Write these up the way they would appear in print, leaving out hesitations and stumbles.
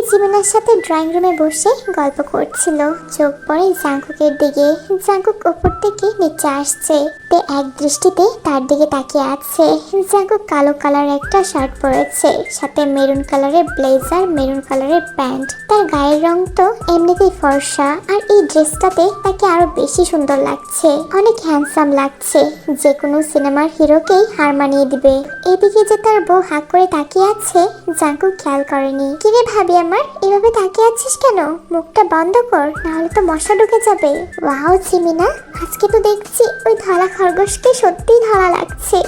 জিমিনার সাথে ড্রয়িং রুমে বসে গল্প করছিল। চোখ পড়ে জাঙ্কুকের দিকে। জাঙ্কুক উপর থেকে নিচে আসছে, তে এক দৃষ্টিতে তার দিকে তাকিয়ে আছে। জাঙ্কুক কালো কালার একটা শার্ট পরেছে, সাথে মেরুন কালারের ব্লেজার, মেরুন কালারের প্যান্ট। তার গায়ের রং তো এমনিতেই ফর্সা, আর এই ড্রেসটাতে তাকে আরো বেশি সুন্দর লাগছে। অনেক হ্যান্ডসাম লাগছে, যে কোনো সিনেমার হিরোকেই হার মানিয়ে দিবে। এদিকে যে তার বউ হাঁ করে তাকিয়ে আছে, জাঙ্কুক খেয়াল করেনি। কিরে ভাবি আমার, এভাবে তাকিয়ে আছিস কেন? মুখটা বন্ধ কর, নাহলে তো মশা ঢুকে যাবে। ওয়াও জিমিনা, আজকে তো দেখছি ওই ধলা খরগোশকে সত্যিই ধলা লাগছে,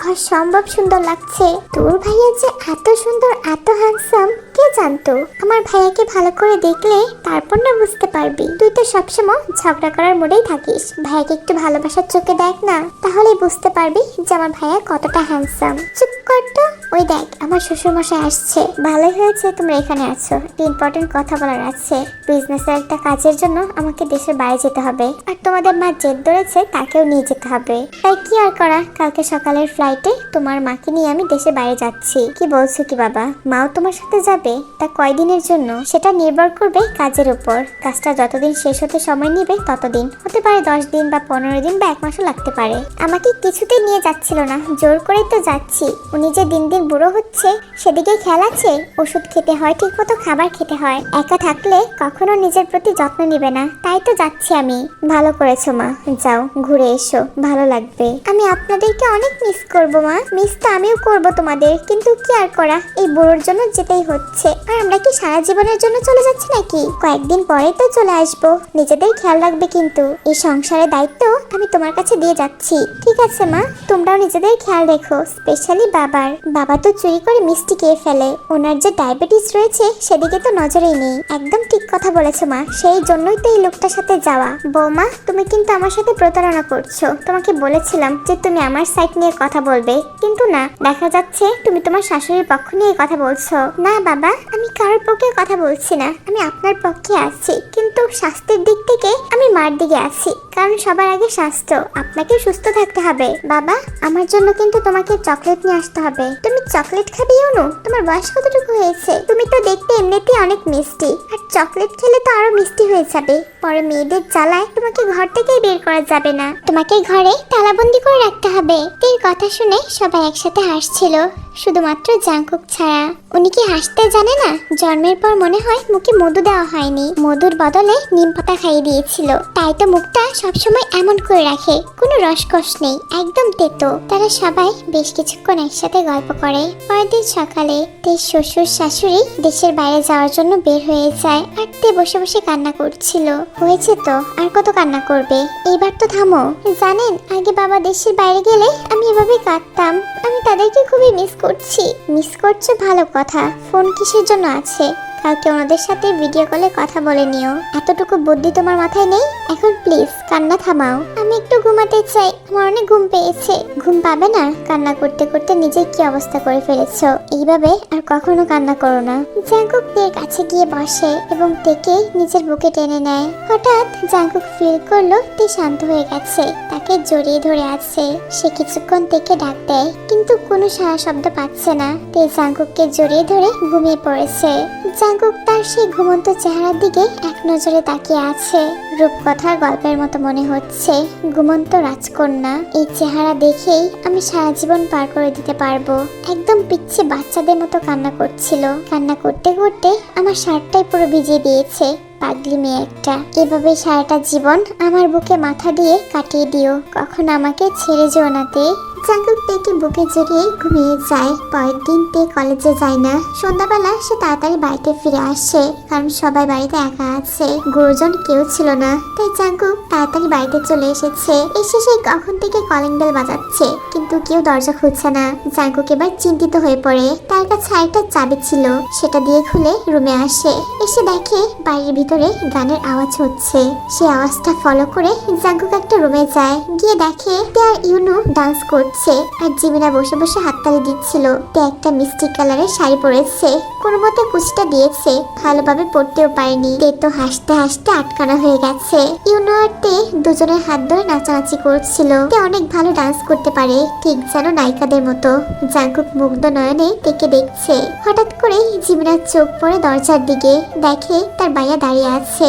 অসম্ভব সুন্দর লাগছে। তোর ভাইয়া যে এত সুন্দর, এত হ্যান্ডসাম, কে জানতো? আমার ভাইয়াকে ভালো করে দেখলে তারপর না বুঝতে পারবি। তুই তো সবসময় ঝগড়া করার মুডেই থাকিস। ভাইয়াকে একটু ভালোবাসার চোখে দেখ না, তাহলেই বুঝতে পারবি যে আমার ভাইয়া কতটা হ্যান্ডসাম। চুপ কর তো, ওই দেখ আমার শ্বশুর মশাই আসছে। ভালোই হয়েছে তোমরা এখানে আছো, একটা ইম্পর্টেন্ট কথা বলার আছে। বিজনেসের একটা কাজের জন্য আমাকে দেশের বাইরে যেতে হবে, আর তোমাদের মা জেদ ধরেছে তাকেও নিয়ে যেতে হবে। তাই কি আর করা, কালকে সকালের ফ্লাইটে তোমার মাকে নিয়ে আমি দেশের বাইরে যাচ্ছি। কি বলছো কি বাবা, মাও তোমার সাথে যাবে? তা কয়দিনের জন্য সেটা নির্ভর করবে কাজের উপর। কাজটা যতদিন শেষ হতে সময় নেবে ততদিন, হতে পারে 10 দিন বা 15 দিন বা 1 মাসও লাগতে পারে। আমাকে কিছুতেই নিয়ে যাচ্ছিল না, জোর করেই তো যাচ্ছি। উনি যে দিন দিন বুড়ো হচ্ছে সেদিকে খেয়াল আছে। ওষুধ খেতে হয়, ঠিক মতো খাবার খেতে হয়। একা থাকলে কখনো নিজের প্রতি যত্ন নিবে না, তাই তো যাচ্ছি আমি। ভালো করেছো মা, যাও ঘুরে এসো, ভালো লাগবে। আমি আপনাদেরকে অনেক মিস করব মা। মিস তো আমিও করব তোমাদের, কিন্তু কি আর করা, এই বুড়োর জন্য যেতেই হচ্ছে। আর আমরা কি সারা জীবনের জন্য চলে যাচ্ছি নাকি? কয়েকদিন পরেই তো চলে আসবো। নিজেদের খেয়াল রাখবে কিন্তু। এই সংসারের দায়িত্ব আমি তোমার কাছে দিয়ে যাচ্ছি। ঠিক আছে মা, তোমরাও নিজেদের খেয়াল রেখো, স্পেশালি বাবার। বাবা তো চুরি করে মিষ্টি খেয়ে ফেলে, ওনার যে ডায়াবেটিস রয়েছে সেদিকে তো নজরেই নেই। একদম ঠিক কথা বলেছো মা, সেই জন্যই তো এই লোকটার সাথে যাওয়া। বৌমা, তুমি কিন্তু আমার সাথে প্রতারণা করছো। তোমাকে বলেছিলাম যে তুমি আমার সাইড নিয়ে কথা বলবে, কিন্তু না, দেখা যাচ্ছে তুমি তোমার শাশুড়ির পক্ষ নিয়ে কথা বলছো। না বাবা, আমি কারোর পক্ষে কথা বলছি না, আমি আপনার পক্ষে আছি, কিন্তু স্বাস্থ্যের দিক থেকে আমি মার দিকে আছি। কারণ সবার আগে স্বাস্থ্য, আপনাকে সুস্থ থাকতে হবে। বাবা, আমার জন্য কিন্তু তোমাকে চকলেট নিয়ে আসতে হবে। তুমি চকলেট খাবে ইউনু? তোমার বয়স কতটুকু হয়েছে? তুমি তো দেখতে এমনিতেই অনেক মিষ্টি, আর চকলেট খেলে তো আরো মিষ্টি হয়ে যাবে। পরে মেয়েদের জ্বালায় তোমাকে ঘর থেকেই বের করা যাবে না, তোমাকে ঘরে তালাবন্দি করে রাখতে হবে। এই কথা শুনে সবাই একসাথে হাসছিল, শুধুমাত্র জাঙ্কুক ছাড়া। উনি কি হাসতে জানে না? জন্মের পর মনে হয় মুখে মধু দেওয়া হয়নি, মধুর বদলে নিম পাতা খাইয়ে দিয়েছিল, তাই তো মুখটা সবসময় এমন করে রাখে, কোনো রসকস নেই, একদম তেতো। তারা সবাই বেশ কিছুক্ষণ একসাথে গল্প করে। পরের দিন সকালে তের শ্বশুর শাশুড়ি দেশের বাইরে যাওয়ার জন্য বের হয়ে যায়, আর তে বসে বসে কান্না করছিল। হয়েছে তো, আর কত কান্না করবে, এইবার তো থামো। জানেন, আগে বাবা দেশের বাইরে গেলে আমি এভাবে কাঁদতাম। আমি তাদেরকে খুবই মিস করছি। মিস করছো, ভালো কথা। ফোন কিসের জন্য আছে? কালকে ওনাদের সাথে ভিডিও কলে কথা বলে নিও। এতটুকু বুদ্ধি তোমার মাথায় নেই? এখন প্লিজ কান্না থামাও, আমি একটু ঘুমাতে চাই, আমার অনেক ঘুম পেয়েছে। ঘুম পাবে না? কান্না করতে করতে নিজে কি অবস্থা করে ফেলেছো। এইভাবে আর কখনো কান্না করো না। জাঙ্কুক তের কাছে গিয়ে বসে এবং তেকে নিজের বুকে টেনে নেয়। হঠাৎ জাঙ্কুক ফিল করলো তে শান্ত হয়ে গেছে, তাকে জড়িয়ে ধরে আছে। সে কিছুক্ষণ তেকে ডাক দেয়, কিন্তু কোনো সাড়া শব্দ পাচ্ছে না। তে জাঙ্কুককে জড়িয়ে ধরে ঘুমিয়ে পড়েছে। জাঙ্কুক তার সেই ঘুমন্ত চেহারার দিকে এক নজরে তাকিয়ে আছে। রূপকথার গল্পের মতো মনে হচ্ছে। ঘুমন্ত রাজকন্যা, এই চেহারা দেখেই আমি সারা জীবন পার করে দিতে পারবো। একদম পিচ্ছি বাচ্চাদের মতো কান্না করছিল। কান্না করতে করতে আমার শার্টটাই পুরো ভিজিয়ে দিয়েছে। পাগলি মেয়ে একটা। এভাবে সারাটা জীবন আমার বুকে মাথা দিয়ে কাটিয়ে দিও, কখনো আমাকে ছেড়ে যেও না তে। জাঙ্কুক তেকে বুকে জড়িয়ে ঘুমিয়ে যায়। পরের দিন তে কলেজে যায় না। সন্ধ্যাবেলা সে তাড়াতাড়ি বাড়িতে ফিরে আসে, কারণ সবাই বাড়িতে একা আছে, গুরুজন কেউ ছিল না। তাই জাঙ্কুক তাড়াতাড়ি বাড়িতে চলে এসেছে। এসে সে কখন থেকে কলিং বেল বাজাচ্ছে, কিন্তু কেউ দরজা খুলছে না। জাঙ্কুক এবার চিন্তিত হয়ে পড়ে। তার কাছে একটা চাবি ছিল, সেটা দিয়ে খুলে রুমে আসে। এসে দেখে বাড়ির ভিতরে গানের আওয়াজ হচ্ছে। সে আওয়াজটা ফলো করে জাঙ্কুক একটা রুমে যায়। গিয়ে দেখে তে আর ইউনু ডান্স করছে। করছে আর জিমিনা বসে বসে হাততালি দিচ্ছিল। তে একটা মিষ্টি কালারের শাড়ি পরেছে, কোনো মতে কুচিটা দিয়েছে, ভালোভাবে পরতেও পারেনি। তে তো হাসতে হাসতে আটকানো হয়ে গেছে। ইউনো আর তে দুজনের হাত ধরে নাচানাচি করছিল। তে অনেক ভালো ডান্স করতে পারে, ঠিক যেন নায়িকাদের মতো। জাঙ্কুক মুগ্ধ নয়নে তেকে দেখছে। হঠাৎ করে জিমিনার চোখ পড়ে দরজার দিকে, দেখে তার ভাইয়া দাঁড়িয়ে আছে।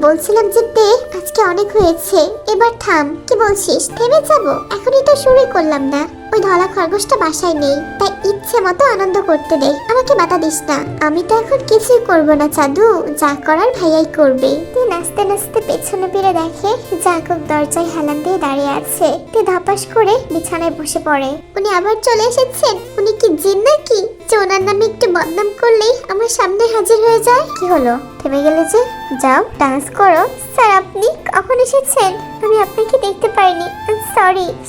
বলছিলাম যে তে আজকে অনেক হয়েছে, এবার থাম। কি বলছিস, থেমে যাবো? এখনই তো শুরুই করলাম না। ওই ধলা খরগোশটা বাসায় নেই, তাই ইচ্ছে মতো আনন্দ করতে দে, আমাকে বাধা দিস না। আমি তো এখন কিছুই করবো না চাঁদু, যা করার ভাইয়াই করবে। তুই নাচতে নাচতে পেছনে ফিরে দেখে জাঙ্কুক দরজায় হেলান দিয়ে দাঁড়িয়ে আছে। তে ধপাস করে বিছানায় বসে পড়ে। উনি আবার চলে এসেছেন? উনি কি জিন নাকি যে ওনার নামে একটু বদনাম করলেই আমার সামনে হাজির হয়ে যায়? কি হলো, থেমে গেলে যে? যাও ডান্স করো। স্যার আপনি কখন এসেছেন? আমি আপনাকে দেখতে পাইনি।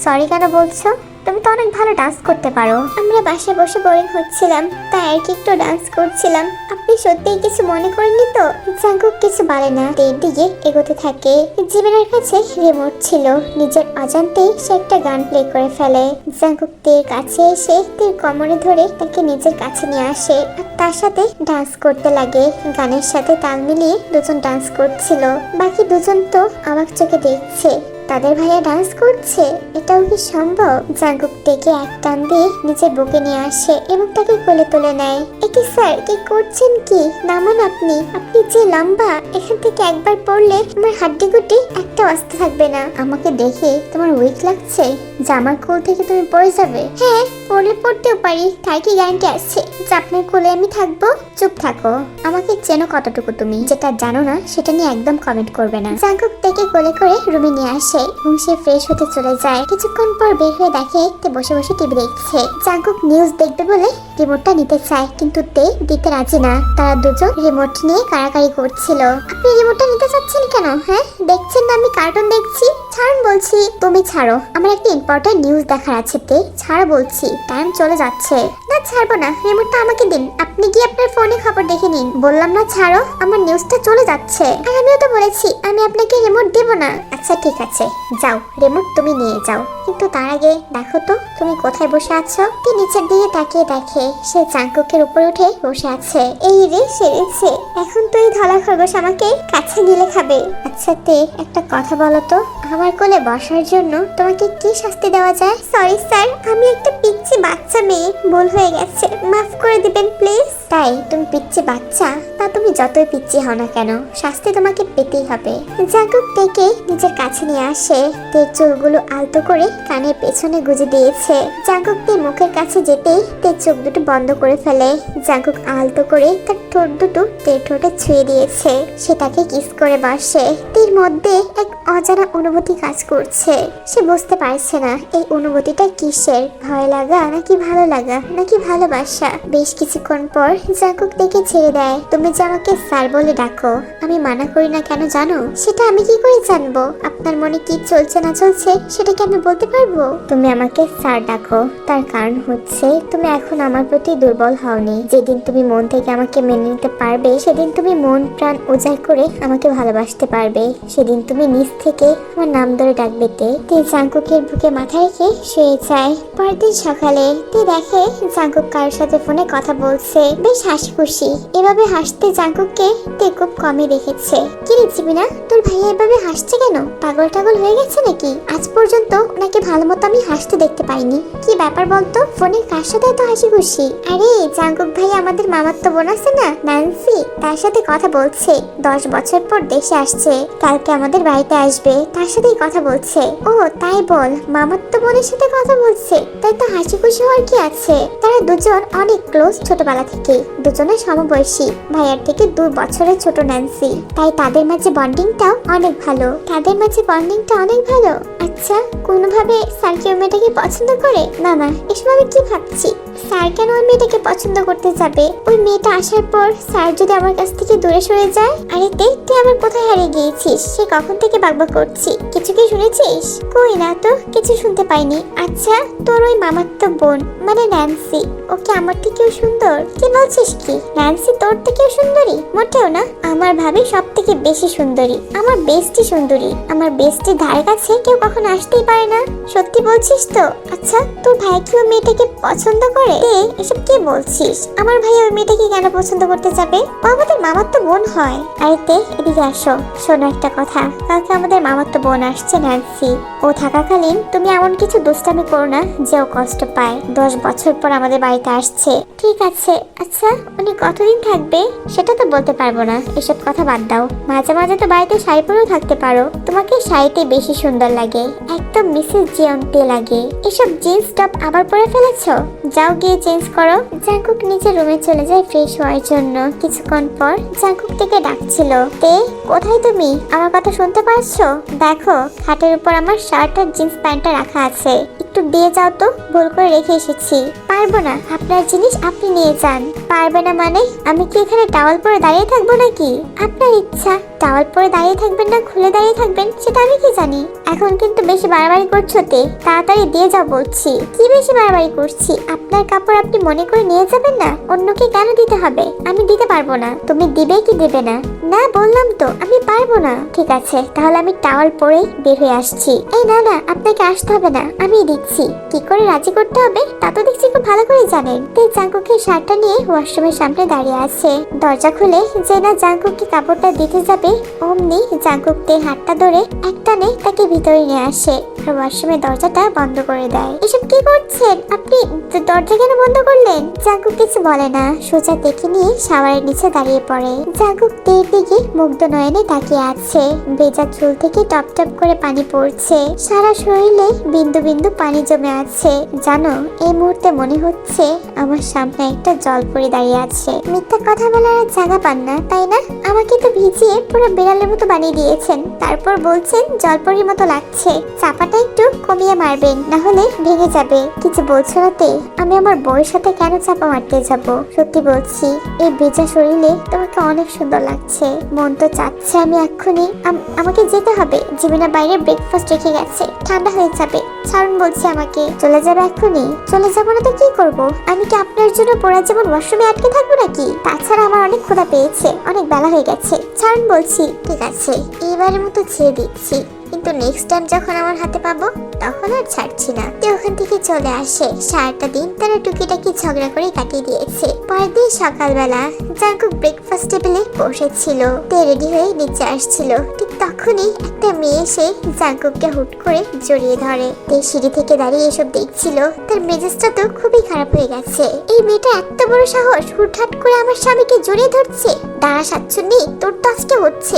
সরি কেন বলছো? তুমি তো অনেক ভালো ডান্স করতে পারো। আমরা বাসায় বসে বোরিং হচ্ছিলাম, তাই আর কি একটু ডান্স করছিলাম। আপনি সত্যিই কিছু মনে করেননি তো? জাঙ্কুক কিছু বলে না, তের দিকে এগোতে থাকে। জিমিনার কাছে রিমোট ছিল, নিজের অজান্তেই সে একটা গান প্লে করে ফেলে। জাঙ্কুক তের কাছে এসে তের কোমরে ধরে তাকে নিজের কাছে নিয়ে আসে আর তার সাথে ডান্স করতে লাগে। গানের সাথে তাল মিলিয়ে দুজন ডান্স করছিল। বাকি দুজন তো অবাক চোখে দেখছে তাদের ভাইয়া ডান্স করছে। এটাও কি সম্ভব? জাঙ্কুক থেকে এক টান দিয়ে নিচে বুকে নিয়ে আসে এবং তাকে কোলে তুলে নেয়। একি স্যার, কি করছেন? কি নামান আপনি যে লম্বা, এখান থেকে একবার পড়লে আমার হাড্ডি গুটি একটা অস্ত থাকবে না। আমাকে দেখে তোমার উইক লাগছে যে আমার কোল থেকে তুমি পড়ে যাবে? হ্যাঁ, পড়তেও পারি, তাই কি গ্যারান্টি আছে যে আপনার কোলে আমি থাকবো? চুপ থাকো, আমাকে চেনো কতটুকু তুমি? যেটা জানো না সেটা নিয়ে একদম কমেন্ট করবে না। জাঙ্কুক থেকে কোলে করে রুমে নিয়ে আসে এবং সে ফ্রেশ হতে চলে যায়। কিছুক্ষণ পর বের হয়ে দেখে তে বসে বসে টিভি দেখছে। জাঙ্কুক নিউজ দেখবে বলে রিমোটটা নিতে চায়, কিন্তু তে দিতে রাজি না। তারা দুজন রিমোট নিয়ে কাড়াকাড়ি করছিল। আপনি রিমোটটা নিতে চাচ্ছেন কেন? হ্যাঁ, দেখছেন না আমি কার্টুন দেখছি? ছাড়ুন বলছি। তুমি ছাড়ো, আমার একটা ইম্পর্টেন্ট নিউজ দেখার আছে। তে ছাড়ো বলছি, টাইম চলে যাচ্ছে। না ছাড়বো না, রিমোটটা আমাকে দিন। আপনি কি আপনার ফোনে খবর দেখে নিন। বললাম না ছাড়ো, আমার নিউজটা চলে যাচ্ছে। আর আমিও তো বলেছি আমি আপনাকে রিমোট দেব না। আচ্ছা ঠিক আছে, যাও, রিমোট তুমি নিয়ে যাও, কিন্তু তার আগে দেখো তো তুমি কোথায় বসে আছো। তে নিচের দিকে তাকিয়ে দেখে সে জাঙ্কুকের উপরে উঠে বসে আছে। এই রে সেরেছে, এখন তো এই ধলা খরগোশ আমাকে কাছে গিলে খাবে। আচ্ছা তে একটা কথা বলো তো, আমার কোলে বসার জন্য তোমাকে কি শাস্তি দেওয়া যায়? সরি স্যার, আমি একটা পিচ্চি বাচ্চা মেয়ে, ভুল হয়ে গেছে, মাফ করে দিবেন প্লিজ। তাই তুমি পিচ্চি বাচ্চা? তা তুমি যতই পিচ্চি হও না কেন, শাস্তি তোমাকে পেতেই হবে। জাঙ্কুক থেকে নিজের কাছে নিয়ে আসে। তের চুলগুলো আলতো করে কানের পেছনে গুজে দিয়েছে। জাঙ্কুক তের মুখের কাছে যেতেই তের চোখ দুটো বন্ধ করে ফেলে। জাঙ্কুক আলতো করে তার ঠোঁট দুটো তের ঠোঁটে ছুঁয়ে দিয়েছে। সে তাকে কিস করে বসে। তের মধ্যে এক অজানা অনুভূতি কাজ করছে। সে বুঝতে পারছে না এই অনুভূতিটা কিসের, ভয় লাগা নাকি ভালো লাগা নাকি ভালোবাসা। বেশ কিছুক্ষণ পর জাঙ্কুক দেখে ছেড়ে দেয়। তুমি যে আমাকে স্যার বলে ডাকো, আমি মানা করি না কেন জানো? সেটা আমি কি করে জানবো? আপনার মনে কি চলছে না চলছে সেটা কি আমি বলতে পারবো? তুমি আমাকে স্যার ডাকো, তার কারণ হচ্ছে তুমি এখন আমার প্রতি দুর্বল হওনি। যেদিন তুমি মন থেকে আমাকে মেনে নিতে পারবে, সেদিন তুমি মন প্রাণ উজাড় করে আমাকে ভালোবাসতে পারবে। সেদিন তুমি নিজ থেকে আমার নাম ধরে ডাকবে। তে জাঙ্কুকের বুকে মাথা রেখে শুয়ে যায়। পরদিন সকালে তে দেখে জাঙ্কুক কারোর সাথে ফোনে কথা বলছে, বেশ হাসি খুশি। এভাবে হাসতে জাঙ্কুককে তে খুব কমই দেখেছে। কি রে জিমিনা, তোর ভাইয়া এভাবে হাসছে কেন? পাগল টাগল হয়ে গেছে নাকি? আজ পর্যন্ত ওনাকে ভালো মতো আমি হাসতে দেখতে পাইনি। কি ব্যাপার বলতো, ফোনে কার সাথে এত হাসি খুশি? আরে জাঙ্কুক ভাই আমাদের মামাতো বোন আছে না, ন্যান্সি, তার সাথে কথা বলছে। 10 বছর পর দেশে আসছে, কালকে আমাদের বাড়িতে আসবে, তার সাথেই কথা বলছে। ও তাই বল, মামাতো বোনের সাথে কথা বলছে, তাই তো হাসি খুশি হওয়ার কি আছে? তারা দুজন অনেক ক্লোজ ছোটবেলা থেকে, দুজনের সমবয়সী। ভাইয়ার থেকে 2 বছরের ছোট ন্যান্সি, তাই তাদের মাঝে বন্ডিংটাও অনেক ভালো। আচ্ছা, কোনোভাবে স্যার কি মেয়েটাকে পছন্দ করে? না না, এসব আমি কি ভাবছি? স্যার কেন ওই মেয়েটাকে পছন্দ করতে যাবে? ওই মেয়েটা আসার পর স্যার যদি আমার কাছ থেকে দূরে সরে যায়। আরে তুই আবার কোথায় হারিয়ে গিয়েছিস? সে কখন থেকে বাকবাক করছি, কিছু কি শুনেছিস? কই না তো, কিছু শুনতে পাইনি। আচ্ছা, তোর ওই মামাতো বোন মানে ন্যান্সি, ওকে আমার থেকেও সুন্দর? কি বলছিস কি? ন্যান্সি তোর থেকেও সুন্দরী? মোটেও না, আমার ভাবি সব থেকে বেশি সুন্দরী, আমার বেস্টি সুন্দরী। আমার বেস্টির ধারে কাছে কেউ কখনো আসতেই পারে না। সত্যি বলছিস তো? আচ্ছা, তোর ভাই কি ওই মেয়েটাকে পছন্দ করে? এসব কি বলছিস? আমার ভাই ওই মেয়েটাকে কেন পছন্দ করতে যাবে? ও আমাদের মামাতো বোন হয়। আরে এদিকে আসো, শোনো একটা কথা। কালকে আমাদের মামাতো বোন আসছে ন্যান্সি। ও থাকাকালীন তুমি এমন কিছু দুষ্টামি করো না যে ও কষ্ট পায়। 10 বছর পর আমাদের বাড়িতে আসছে। ঠিক আছে। আচ্ছা, উনি কতদিন থাকবে সেটা তো বলতে পারবো না, এসব কথা বাদ দাও। মাঝে মাঝে তো বাড়িতে শাড়ি পরেও থাকতে পারো, তোমাকে শাড়িতে বেশি সুন্দর লাগে, একদম মিসেস জিয়ন্তে লাগে। এসব জিন্স টপ আবার পরে ফেলেছো? যাও গিয়ে চেঞ্জ করো। জাঙ্কুক নিচের রুমে চলে যায় ফ্রেশ হওয়ার জন্য। কিছুক্ষণ পর জাঙ্কুক থেকে ডাকছিল, কোথায় তুমি? আমার কথা শুনতে পারছো? দেখো, খাটের উপর আমার শার্ট আর জিন্স প্যান্টটা রাখা আছে, একটু দিয়ে যাও তো, ভুল করে রেখে এসেছি। পারবো না, আপনার জিনিস আপনি নিয়ে যান। পারবে না মানে? আমি কি এখানে টাওয়াল পরে দাঁড়িয়ে থাকবো নাকি? আপনার ইচ্ছা, টাওয়াল পরে দাঁড়িয়ে থাকবেন না খুলে দাঁড়িয়ে থাকবেন সেটা আমি কি জানি? এখন কিন্তু বেশি বাড়াবাড়ি করছো তাড়াতাড়ি দিয়ে যাও বলছি। কি বেশি বাড়াবাড়ি করছি? আপনার কাপড় আপনি মনে করে নিয়ে যাবেন না, অন্যকে কেন দিতে হবে? আমি দিতে পারবো না। তুমি দিবে কি দেবে না? না বললাম তো, আমি পারবো না। ঠিক আছে, তাহলে আমি টাওয়াল পরেই বের হয়ে আসছি। এই না, আপনাকে আসতে হবে না, আমি দিচ্ছি। কি করে রাজি করতে হবে তা তো দেখছি খুব ভালো করে জানেন। জাঙ্কুকের শার্টটা নিয়ে ওয়াশরুমের সামনে দাঁড়িয়ে আছে। দরজা খুলে যে না জাঙ্কুককে কাপড়টা দিতে যাবে, অমনি জাঙ্কুক হাতটা ধরে একটানে তাকে ভিতরে নিয়ে আসে আর ওয়াশরুমের দরজাটা বন্ধ করে দেয়। এসব কি করছেন আপনি? দরজা কেন বন্ধ করলেন? জাঙ্কুক কিছু বলে না, সোজা দেখে নিয়ে শাওয়ারের নিচে দাঁড়িয়ে পড়ে। জাঙ্কুক দিকে মুগ্ধ নয়নে তাকিয়ে আছে। ভেজা চুল থেকে টপ টপ করে পানি পড়ছে, সারা শরীরে বিন্দু বিন্দু পানি জমে আছে। জানো, এই মুহূর্তে মনে হচ্ছে আমার সামনে একটা জলপরি দাঁড়িয়ে আছে। মিথ্যা কথা বলার আর জায়গা পান না, তাই না? আমাকে তো ভিজিয়ে পুরো বিড়ালের মতো বানিয়ে দিয়েছেন, তারপর বলছেন জলপরির মতো লাগছে। চাপাটা একটু কমিয়ে মারবেন, না হলে ভেঙে যাবে। কিছু বলছো না আমি আমার বউয়ের সাথে কেন চাপা মারতে যাব? সত্যি বলছি, এই ভেজা শরীরে তোমাকে অনেক সুন্দর লাগছে। মন তো চাচ্ছে আমি এক্ষুনি আমাকে যেতে হবে। জীবনা বাইরে ব্রেকফাস্ট রেখে গেছে, ঠান্ডা হয়ে যাবে। ছাড়ুন বলছি আমাকে। চলে যাবে এক্ষুনি? চলে যাবো না তো কি করব? আমি কি আপনার জন্য পোড়া জীবন ওয়াশরুমে আটকে থাকবো নাকি? তাছাড়া আমার অনেক ক্ষুধা পেয়েছে, অনেক বেলা হয়ে গেছে। ছাড়ুন বলছি। ঠিক আছে, এবারের মতো ছেড়ে দিচ্ছি, কিন্তু নেক্সট টাইম যখন আমার হাতে পাবো তখন আর ছাড়ছি না। ওখান থেকে চলে আসে। সারাটা দিন তারা টুকিটাকি ঝগড়া করে কাটিয়ে দিয়েছে। পরের দিন সকালবেলা জাঙ্কুক ব্রেকফাস্ট টেবিলে বসেছিল, রেডি হয়ে নিচে আসছিল। ঠিক তখনই একটা মেয়ে এসে জাঙ্কুককে হুট করে জড়িয়ে ধরে। সিঁড়ি থেকে দাঁড়িয়ে এসব দেখছিল, তার মেজাজটা তো খুবই খারাপ হয়ে গেছে। এই মেয়েটা এত বড় সাহস, হুটহাট করে আমার স্বামীকে জড়িয়ে ধরছে। দাঁড়া সাচ্ছুন্নি, তোর তো আজকে হচ্ছে।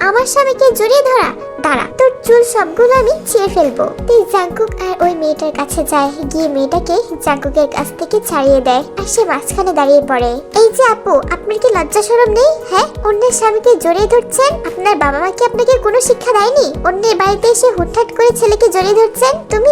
আমার স্বামীকে জড়িয়ে ধরা, দাঁড়া, তোর চুল সবগুলো আমি ছিঁড়ে ফেলবো। জাঙ্কুক আর ওই মেয়েটার কাছে যায়, গিয়ে মেয়েটাকে জাঙ্কুকের কাছ থেকে ছাড়িয়ে দেয় আর সে মাঝখানে দাঁড়িয়ে পড়ে। এই যে আপু, আপনার কি লজ্জা শরম নেই? হ্যাঁ, অন্যের স্বামীকে জড়িয়ে ধরছেন? আপনার বাবা মা কি আপনাকে কোনো শিক্ষা দেয়নি? অন্যের বাড়িতে এসে হুটহাট করে ছেলেকে জড়িয়ে ধরছেন? তুমি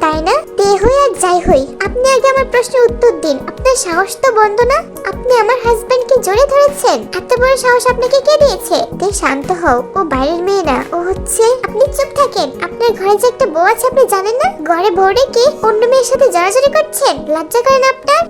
তাই না? হই আর যাই হই, আপনি আগে আমার প্রশ্নের উত্তর দিন। আপনার সাহস তো বন্ধ না, আপনি আমার হাজবেন্ডকে জড়িয়ে ধরেছেন। এত বড় সাহস আপনাকে কে দিয়েছে? শান্ত হও, ও বাইরের মেয়ে না, ও হচ্ছে। আপনি চুপ থাকেন। আপনার ঘরে যে একটা বউ আছে আপনি জানেন না? ঘরে বউ রেখে অন্য মেয়ের সাথে জড়াজড়ি করছেন, লজ্জা করে না আপনার?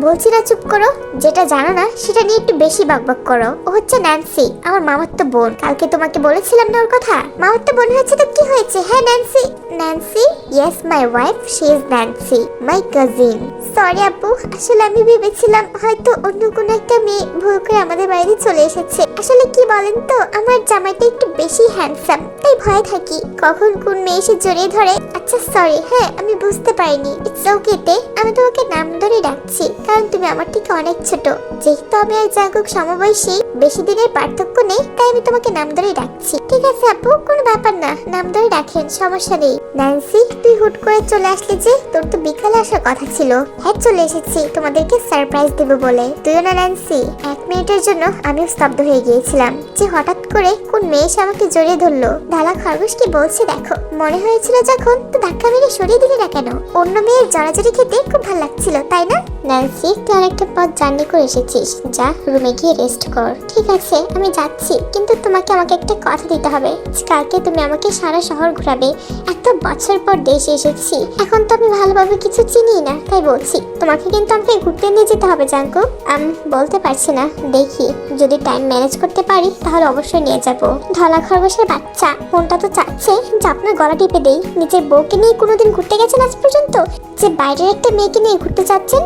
বলছি না চুপ করো। যেটা জানো না সেটা নিয়ে একটু বেশি বকবক করো। ও হচ্ছে ন্যান্সি, আমার মামাতো বোন। কালকে তোমাকে বলেছিলাম না ওর কথা? মামাতো বোন হয়েছে তো কি হয়েছে? হ্যাঁ Nancy. Nancy? Yes, my wife, she is Nancy, my cousin. Sorry আপু, আসলে আমি ভেবেছিলাম হয়তো অন্য কোনো একটা মেয়ে ভুল করে আমাদের বাড়িতে চলে এসেছে। আসলে কি বলেন তো, আমার জামাইটা একটু বেশি হ্যান্ডসাম, তাই ভয় থাকি কখন কোন মেয়ে এসে জড়িয়ে ধরে। আচ্ছা সরি, হ্যাঁ আমি বুঝতে পারিনি। ইটস ওকে আমি তোমাকে নাম ধরে ডাকছি কারণ তুমি আমার থেকে অনেক ছোট। যেহেতু আমি আর জাঙ্কুক সমবয়সী, বেশি দিনের পার্থক্য নেই, তাই আমি তোমাকে নাম ধরে ডাকছি। ঠিক আছে আপু, কোনো ব্যাপার না, নাম ধরে ডাকেন, সমস্যা নেই। ন্যান্সি, তুই হুট করে চলে আসলি যে? তোর তো বিকালে আসার কথা ছিল। হ্যাঁ, চলে এসেছি তোমাদেরকে সারপ্রাইজ দেব বলে। তুইও না ন্যান্সি? 1 মিনিটের জন্য আমিও স্তব্ধ হয়ে গিয়েছিলাম যে হঠাৎ করে কোন মেয়ে এসে আমাকে জড়িয়ে ধরলো। ঢালা খরগোশ কি বলছে দেখো। মনে হয়েছিল যখন, তো ধাক্কা মেরে সরিয়ে দিলি না কেন? অন্য মেয়ের জড়াজড়ি খেতে খুব ভালো লাগছিল, তাই না? ন্যান্সি, তুই অনেকটা পথ জার্নি করে এসেছিস, যা রুমে গিয়ে রেস্ট কর। ঠিক আছে, আমি যাচ্ছি, কিন্তু তোমাকে আমাকে একটা কথা দিতে হবে। কালকে তুমি আমাকে সারা শহর ঘোরাবে। এত বছর পর দেশে এসেছি, এখন তো আমি ভালোভাবে কিছু চিনি না, তাই বলছি তোমাকে কিন্তু আমাকে ঘুরতে নিয়ে যেতে হবে জাঙ্কু। আমি বলতে পারছি না, দেখি যদি টাইম ম্যানেজ করতে পারি তাহলে অবশ্যই নিয়ে যাব। ধলা খরগোশের বাচ্চা, ফোনটা তো চাচ্ছে যে আপনার গলা টিপে দেই। নিজের বউকে নিয়ে কোনোদিন ঘুরতে গেছেন আজ পর্যন্ত, যে বাইরের একটা মেয়েকে নিয়ে ঘুরতে চাচ্ছেন?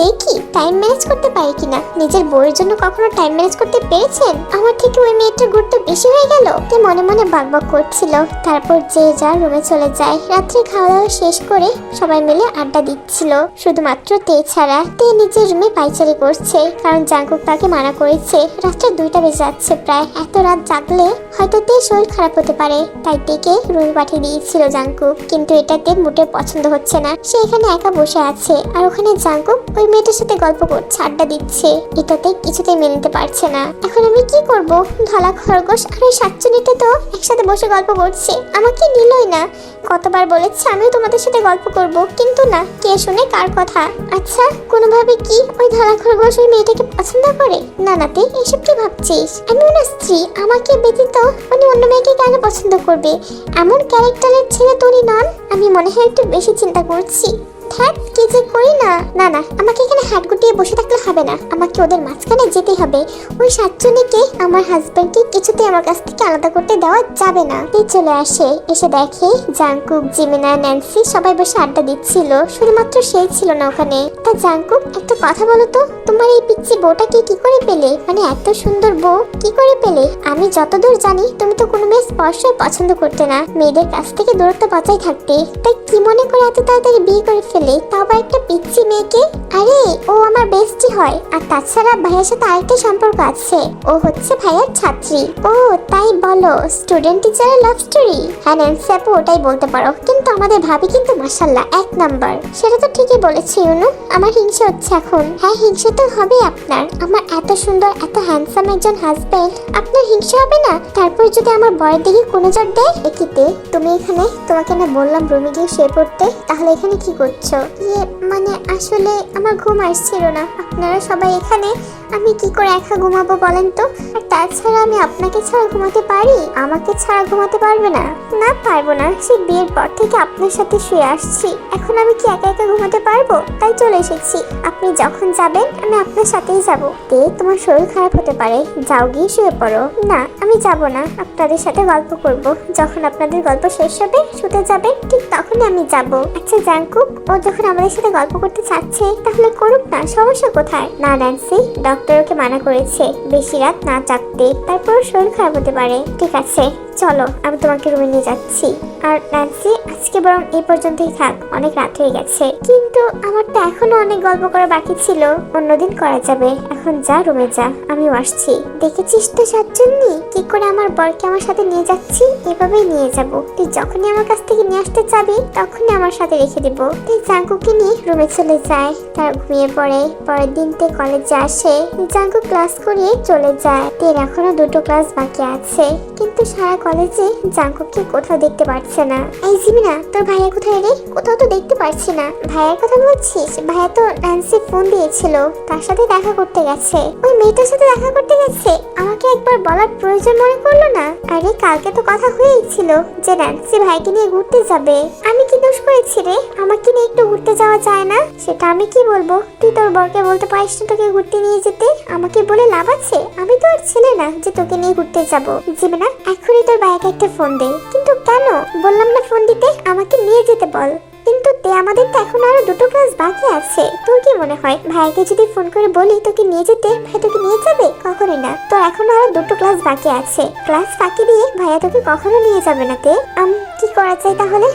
দেখি টাইম ম্যানেজ করতে পারি কিনা। নিজের বউয়ের জন্য কখনো টাইম ম্যানেজ করতে পেরেছেন? আমার থেকে ওই মেয়েটার গুরুত্ব বেশি হয়ে গেল। তে মনে মনে বকবক করছিল। তারপর যে যা রুমে চলে যায়। রাত্রে খাওয়া দাওয়া শেষ করে সবাই মিলে আড্ডা দিচ্ছিল, শুধুমাত্র তে ছাড়া। তে নিজের রুমে পাইচারি করছে, কারণ জাঙ্কুক তাকে মানা করেছে। রাত্রে 2টা বেজে যাচ্ছে প্রায়। এত রাত জাগলে হয়তো তে শরীর খারাপ হতে পারে, তাই তেকে রুমে পাঠিয়ে দিয়েছিল জাঙ্কুক। কিন্তু এটাতে মোটে পছন্দ হচ্ছে না। সে এখানে একা বসে আছে, আর ওখানে জাঙ্কুক ওই মেয়েটার সাথে গল্প করছে, আড্ডা দিচ্ছে। এটাতে কিছুতেই মেনে নিতে পারছে না। এখন আমি কি করব? ধলা খরগোশ আর ওই শাকচুনিটা তো একসাথে বসে গল্প করছে, আমাকে নিলই না। কতবার বলেছে আমিও তোমাদের সাথে গল্প করব, কিন্তু না, কে শুনে কার কথা। আচ্ছা, কোনোভাবে কি ওই ধলা খরগোশ ওই মেয়েটাকে পছন্দ করে? না নাতে, এসব কি ভাবছিস? আমি ওনার স্ত্রী, আমাকে ব্যতীত উনি অন্য মেয়েকে কেন পছন্দ করবে? এমন ক্যারেক্টারের ছেলে তো উনি নন। আমি মনে হয় একটু বেশি চিন্তা করছি। ধ্যাত, কি যে করি না। না না, আমাকে এখানে হাত গুটিয়ে বসে থাকলে হবে না, আমাকে ওদের মাঝখানে যেতেই হবে। ওই সাতজনীকে, আমার হাজবেন্ডকে কিছুতেই আমার কাছ থেকে আলাদা করতে দেওয়া যাবে না। এই চলে আসে, এসে দেখে জাঙ্কুক, জিমিনা, ন্যান্সি সবাই বসে আড্ডা দিচ্ছিল। শুধুমাত্র সেই ছিল না ওখানে। তা জাঙ্কুক, একটা কথা বলো তো, তোমার এই পিচ্চি বউটাকে কি করে পেলে? মানে এত সুন্দর বউ কি করে পেলে? আমি যতদূর জানি তুমি তো কোনো মেয়ে স্পর্শই পছন্দ করতে না, মেয়েদের কাছ থেকে দূরত্ব বজায় থাকতে। তাই কি মনে করে এত তাড়াতাড়ি বিয়ে করে ফেলে, তাও আবার একটা পিচ্চি মেয়েকে? আরে ও আমার বেস্টি হয়, আর তাছাড়া ভাইয়ের সাথে আরেকটা সম্পর্ক আছে। ও হচ্ছে ভাইয়ার ছাত্রী। ও তাই বলো, স্টুডেন্ট টিচারের লাভ স্টোরি? হ্যাঁ ন্যান্সি আপু, ওটাই বলতে পারো। কিন্তু আমাদের ভাবি কিন্তু মাশাআল্লাহ 1 নাম্বার। সেটা তো ঠিকই বলেছি ইউনু, আমার হিংসা হচ্ছে এখন। হ্যাঁ, হিংসা তো হবে আপনার। আমার এত সুন্দর, এত হ্যান্ডসাম একজন হাজবেন্ড, আপনার হিংসা হবে না? তারপর যদি আমার বরের দিকে কোনো জট দেয়। একিতে, তুমি এখানে? তোমাকে না বললাম রুমে গিয়ে শুয়ে পড়তে, তাহলে এখানে কি করছো? মানে আসলে আমার ঘুম আসছিল না। আপনারা সবাই এখানে, আমি কি করে একা ঘুমাবো বলেন তো? আর তাছাড়া আমি আপনাকে ছাড়া ঘুমাতে পারি? আমাকে ছাড়া ঘুমাতে পারবে না? না, পারবো না। সেই বিয়ের পর থেকে আপনার সাথে শুয়ে আসছি, এখন আমি কি একা একা ঘুমাতে পারবো? তাই চলে এসেছি। আপনি যখন যাবেন আমি আপনার সাথেই যাবো। তে, তোমার শরীর খারাপ হতে পারে, যাও গিয়ে শুয়ে পড়ো। না, আমি যাব না, আপনাদের সাথে গল্প করব। যখন আপনাদের গল্প শেষ হবে, শুতে যাবেন, ঠিক তখনই আমি যাব। আচ্ছা জাঙ্কুক, ও যখন আমাদের সাথে গল্প করতে চাচ্ছে, তাহলে করুক না, সমস্যা কোথায়? না ন্যান্সি, ডক্টর ওকে মানা করেছে বেশি রাত না জাগতে, তারপর শরীর খারাপ হতে পারে। ঠিক আছে, চলো আমি তোমাকে রুমে নিয়ে যাচ্ছি। আর ন্যান্সি, আজকে বরং এই পর্যন্তই থাক, অনেক রাত হয়ে গেছে। কিন্তু আমার তো এখনো অনেক গল্প করা বাকি ছিল, অন্যদিন করা যাবে। এখন যা, রুমে যা, আমিও আসছি। দেখেছিস তো সাতজনী, কি করে আমার বরকে আমার সাথে নিয়ে যাচ্ছি? এভাবেই নিয়ে যাব। তুই যখনই আমার কাছ থেকে নিয়ে আসতে চাবি, তখনই আমার সাথে রেখে দিব। তুই জাঙ্কুকে নিয়ে রুমে চলে যায়। তার ঘুমিয়ে পড়ে। পরের দিন তে কলেজে আসে। জাঙ্কু ক্লাস করিয়ে চলে যায়। তের এখনো 2টো ক্লাস বাকি আছে, কিন্তু সারা কলেজে জাঙ্কুকে কোথাও দেখতে পাচ্ছে না। এই জিমিনা, তোর ভাইয়া কোথায় রে? কোথাও তো দেখতে পাচ্ছি না। ভাইয়ার কথা বলছিস? ভাইয়া তো ন্যান্সি ফোন দিয়েছিল, তার সাথে দেখা করতে গেছে। ওই মেয়েটার সাথে দেখা করতে গেছে? আমাকে একবার বলার প্রয়োজন মনে করলো না? আরে কালকে তো কথা হয়েছিল যে ন্যান্সি ভাইকে নিয়ে ঘুরতে যাবে। আমি কি দোষ করেছি রে? আমাকে নিয়ে একটু ঘুরতে যাওয়া যায় না? সেটা আমি কি বলবো? তুই তোর বরকে বলতে পারিস না তোকে ঘুরতে নিয়ে যেতে? আমাকে বলে লাভ আছে? আমি তো আর ছেলে না যে তোকে নিয়ে ঘুরতে যাবো। জিমিনা, এখনই তোর ভাইকে একটা ফোন দে। কিন্তু কেন? বললাম না ফোন দিতে, আমাকে নিয়ে যেতে বল। কিন্তু তে, আমাদের তো এখন আরো 2টো ক্লাস বাকি আছে। তোর কি মনে হয় ভাইকে যদি ফোন করে বলি তোকে নিয়ে যেতে, ভাই তোকে নিয়ে যাবে? কখনোই না। তোর এখন আরো 2টো ক্লাস বাকি আছে, ক্লাস ফাঁকি দিয়ে ভাইয়া তোকে কখনো নিয়ে যাবে না। তে, কি করা যায় তাহলে?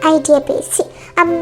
আইডিয়া পেয়েছি।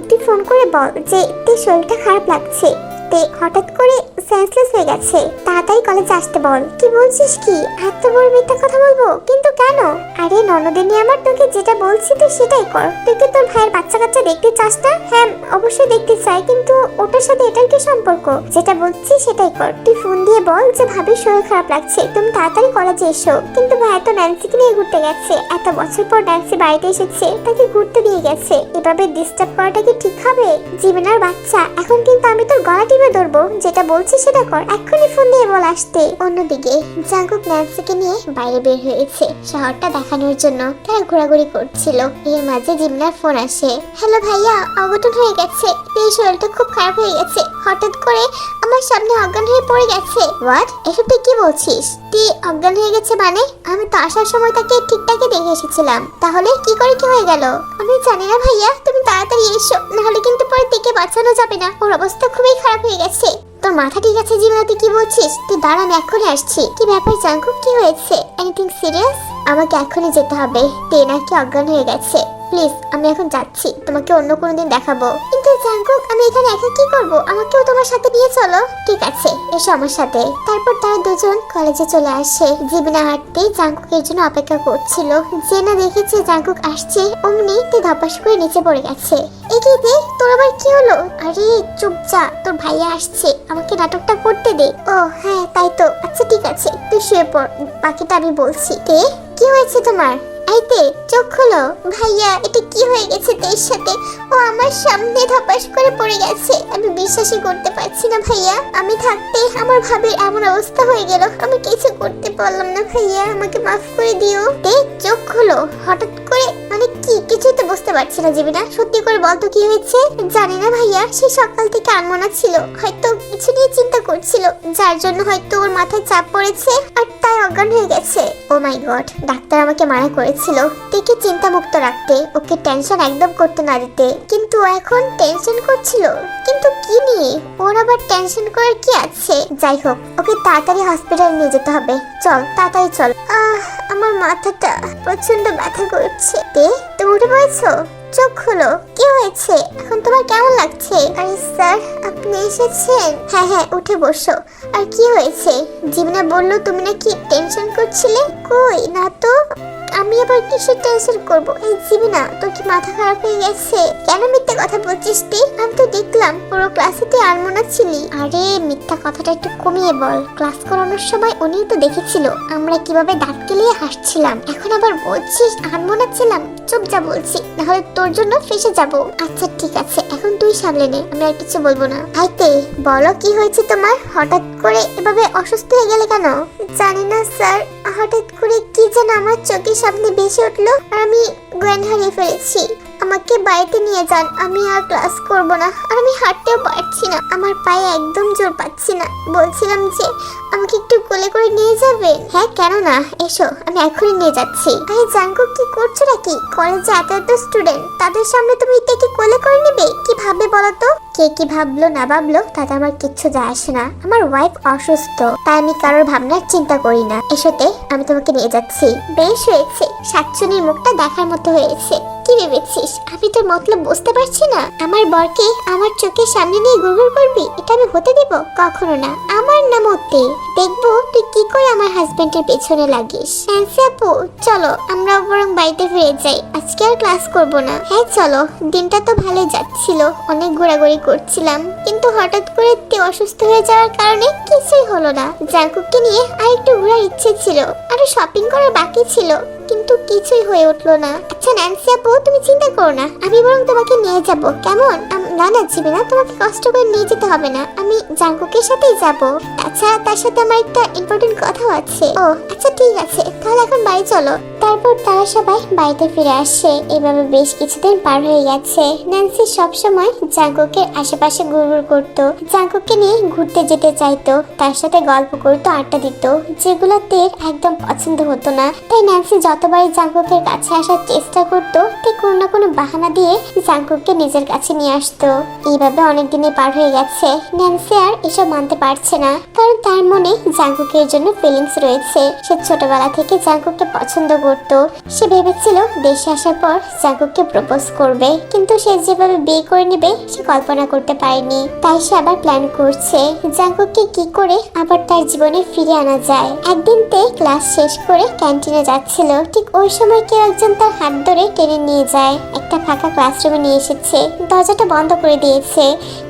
তুই ফোন করে বল যে তোর শরীরটা খারাপ লাগছে। রাতে হঠাৎ করে সেন্সলেস হয়ে গেছে। তাড়াতাড়ি কলেজে আসতে বল। কি বলছিস কি? এত বড় মিথ্যা কথা বলবো? কিন্তু কেন? আরে ননদের নিয়ে আমার, তোকে যেটা বলছি তুই সেটাই কর। তুই কি তোর ভাইয়ের বাচ্চা কাচ্চা দেখতে চাস না? হ্যাঁ অবশ্যই দেখতে চাই, কিন্তু ওটার সাথে এটার কি সম্পর্ক? যেটা বলছি সেটাই কর। তুই ফোন দিয়ে বল যে ভাবির শরীর খারাপ লাগছে, তুমি তাড়াতাড়ি কলেজে এসো। কিন্তু ভাই তো ন্যান্সিকে নিয়ে ঘুরতে গেছে, এত বছর পর ন্যান্সি বাড়িতে এসেছে, তাকে ঘুরতে নিয়ে গেছে, এভাবে ডিস্টার্ব করাটা কি ঠিক হবে? জীবনের বাচ্চা, এখন কিন্তু আমি তোর গলা টিপে ধরবো। যেটা বলছি সেটা কর, এক্ষুনি ফোন দিয়ে বল আসতে। অন্যদিকে জাঙ্কুক ন্যান্সিকে নিয়ে বাইরে বের হয়েছে শহরটা দেখানোর জন্য। তারা ঘোরাঘুরি করছিল, এর মাঝে জিমনার ফোন আসে। হ্যালো ভাইয়া, অঘটন হয়ে গেছে, এই শরীরটা খুব খারাপ হয়ে গেছে, হঠাৎ করে আমার সামনে অজ্ঞান হয়ে পড়ে গেছে। হোয়াট? এসব তুই কি বলছিস? তুই অজ্ঞান হয়ে গেছে মানে? আমি তো আসার সময় তাকে ঠিকঠাকই দেখে এসেছিলাম, তাহলে কি করে কি হয়ে গেল? আমি জানি না ভাইয়া, তুমি তাড়াতাড়ি এসো, নাহলে কিন্তু পরে থেকে বাঁচানো যাবে না। ওর অবস্থা খুবই খারাপ হয়ে গেছে। তোর মাথা ঠিক আছে জীবনা? তুই কি বলছিস? তুই দাঁড়া, আমি এক্ষুনি আসছি। কি ব্যাপার জাঙ্কুক, কি হয়েছে? Anything serious? আমাকে এখনই যেতে হবে, তে নাকি অজ্ঞান হয়ে গেছে। প্লিজ আমি এখন যাচ্ছি, তোমাকে অন্য কোনো দিন দেখাবো। কিন্তু জাঙ্কুক, আমি এখানে একা কি করব? আমাকেও তোমার সাথে নিয়ে চলো। ঠিক আছে, এসো আমার সাথে। তারপর তারা দুজন কলেজে চলে আসে। জিবিনা হাঁটতে জাঙ্কুকের জন্য অপেক্ষা করছিল। জেনা দেখেছে জাঙ্কুক আসছে, অমনি তে ধপাস করে নিচে পড়ে গেছে। এগিয়ে দে, তোর আবার কি হলো? আরে চুপ যা, তোর ভাইয়া আসছে, আমাকে নাটকটা করতে দে। ও হ্যাঁ তাই তো, আচ্ছা ঠিক আছে, তুই শুয়ে পড়, বাকিটা আমি বলছি। তে কি হয়েছে তোমার? আইতে চোখ খোলো। ভাইয়া এটা কি হয়ে গেছে তের সাথে? ও আমার সামনে ধপাস করে পড়ে গেছে, আমি বিশ্বাসই করতে পারছি না ভাইয়া। আমি থাকতে আমার ভাবির এমন অবস্থা হয়ে গেল, আমি কিছু করতে পারলাম না ভাইয়া, আমাকে মাফ করে দিও। তে চোখ খোলো। হঠাৎ করে মানে কি? কিছুই তো বুঝতে পারছি না জীবিনা, সত্যি করে বলতো কি হয়েছে? জানি না ভাইয়া, সে সকাল থেকে আনমনা ছিল, হয়তো কিছু নিয়ে চিন্তা করছিল, যার জন্য হয়তো ওর মাথায় চাপ পড়েছে আর তাই অজ্ঞান হয়ে গেছে। ও মাই গড, ডাক্তার আমাকে মানা করেছিল তেকে চিন্তা মুক্ত রাখতে, ওকে টেনশন একদম করতে না দিতে, কিন্তু ও এখন টেনশন করছিল। কিন্তু কি নিয়ে? ওর আবার টেনশন করার কি আছে? যাই হোক, ওকে তাড়াতাড়ি হসপিটালে নিয়ে যেতে হবে। চল তাড়াতাড়ি চল। আমার মাথাটা প্রচন্ড ব্যথা করছে। তে তুমি উঠে পড়েছো? চোখ খোলো, কি হয়েছে? এখন তোমার কেমন লাগছে? আরে স্যার, আপনি এসেছেন? হ্যাঁ হ্যাঁ, উঠে বসো। আর কি হয়েছে? জীবনা বললো তুমি নাকি টেনশন করছিলে। কই না তো, আমি আবার কিসের টেনশন করব? এই জীবনা, তোর কি মাথা খারাপ হয়ে গেছে? কেন মিথ্যা কথা বলছিস তুই? আমি তো দেখলাম পুরো ক্লাসে তুই আনমনা ছিলি। আরে মিথ্যা কথাটা একটু কমিয়ে বল, ক্লাস করানোর সময় উনিও তো দেখেছিল আমরা কিভাবে দাঁত কেলিয়ে হাসছিলাম, এখন আবার বলছিস আনমনা ছিলাম। চুপ যা বলছি, নাহলে তোর জন্য ফেসে যাব। আচ্ছা ঠিক আছে, এখন তুই সামলে নে, আমি আর কিছু বলবো না। আইতে বলো কি হয়েছে তোমার? হঠাৎ করে এভাবে অসুস্থ হয়ে গেলে কেন? জানি না স্যার, হঠাৎ করে কি যেন আমার চোখের সামনে ভেসে উঠলো আর আমি জ্ঞান হারিয়ে ফেলেছি। আমাকে বাড়িতে নিয়ে যান, আমি আর ক্লাস করব না, আর আমি হাঁটতেও পারছি না, আমার পায়ে একদম জোর পাচ্ছি না। বলছিলাম যে আমাকে একটু কোলে করে নিয়ে যাবেন। হ্যাঁ কেন না, এসো, আমি এখনই নিয়ে যাচ্ছি। আরে জাঙ্কুক, কি করছো নাকি? কলেজে এত এত স্টুডেন্ট, তাদের সামনে তুমি এটাকে কোলে করে নেবে? কি ভাববে বলো তো? কে কি ভাবলো না ভাবলো তাতে আমার কিচ্ছু যায় আসে না। আমার ওয়াইফ অসুস্থ, তাই আমি কারোর ভাবনার চিন্তা করি না। এসোতে, আমি তোমাকে নিয়ে যাচ্ছি। বেশ হয়েছে, শাকচুনির মুখটা দেখার মতো হয়েছে। কি ভেবেছিস আমি তোর মতলব বুঝতে পারছি না? আমার বরকে আমার চোখের সামনে নিয়ে গুড়গুড় করবি, এটা আমি হতে দিব কখনো না। আমার নাম হতে দেখবো তুই কি করে আমার হাজবেন্ডের পেছনে লাগিস। ফ্যান্সি আপু চলো, আমরা বরং বাড়িতে ফিরে যাই, আজকে আর ক্লাস করব না। হ্যাঁ চলো, দিনটা তো ভালোই যাচ্ছিল, অনেক ঘোরাঘুরি করছিলাম, কিন্তু হঠাৎ করে তে অসুস্থ হয়ে যাওয়ার কারণে কিছুই হলো না। জাঙ্কুককে নিয়ে আর একটু ঘোরার ইচ্ছে ছিল, আরো শপিং করার বাকি ছিল, কিন্তু কিছুই হয়ে উঠলো না। আচ্ছা ন্যান্সি আপু, তুমি চিন্তা করো না, আমি বরং তোমাকে নিয়ে যাব, কেমন? না না জীবনা, তোমাকে কষ্ট করে নিয়ে যেতে হবে না, আমি জাঙ্কুকের সাথেই যাব। তাছাড়া তার সাথে আমার একটা ইম্পর্টেন্ট কথা আছে। ও আচ্ছা ঠিক আছে, তাহলে এখন বাড়ি চলো। তারপর তারা সবাই বাড়িতে ফিরে আসে। এভাবে বেশ কিছুদিন পার হয়ে গেছে। ন্যান্সি সবসময় জাঙ্কুকের আশেপাশে ঘুরঘুর করতো, জাঙ্কুককে নিয়ে ঘুরতে যেতে চাইতো, তার সাথে গল্প করতো, আড্ডা দিত, যেগুলো তের একদম পছন্দ হতো না। তাই ন্যান্সি যতবারই জাঙ্কুকের কাছে আসার চেষ্টা করতো, তে কোনো না কোনো বাহানা দিয়ে জাঙ্কুককে নিজের কাছে নিয়ে আসতো। এইভাবে অনেক দিনই পার হয়ে গেছে। ন্যান্সি আর এসব মানতে পারছে না, কারণ তার মনে জাঙ্কুকের জন্য ফিলিংস রয়েছে। সে ছোটবেলা থেকে জাঙ্কুককে পছন্দ করতো। করত। সে ভেবেছিল দেশে আসার পর জাঙ্কুককে প্রপোজ করবে, কিন্তু সে যেভাবে বিয়ে করে নেবে সে কল্পনা করতে পারেনি। তাই সে আবার প্ল্যান করছে জাঙ্কুককে কি করে আবার তার জীবনে ফিরে আনা যায়। একদিন তে ক্লাস শেষ করে ক্যান্টিনে যাচ্ছিল, ঠিক ওই সময় কেউ একজন তার হাত ধরে টেনে নিয়ে যায়। একটা ফাঁকা ক্লাসরুমে নিয়ে এসেছে, দরজাটা বন্ধ করে দিয়েছে।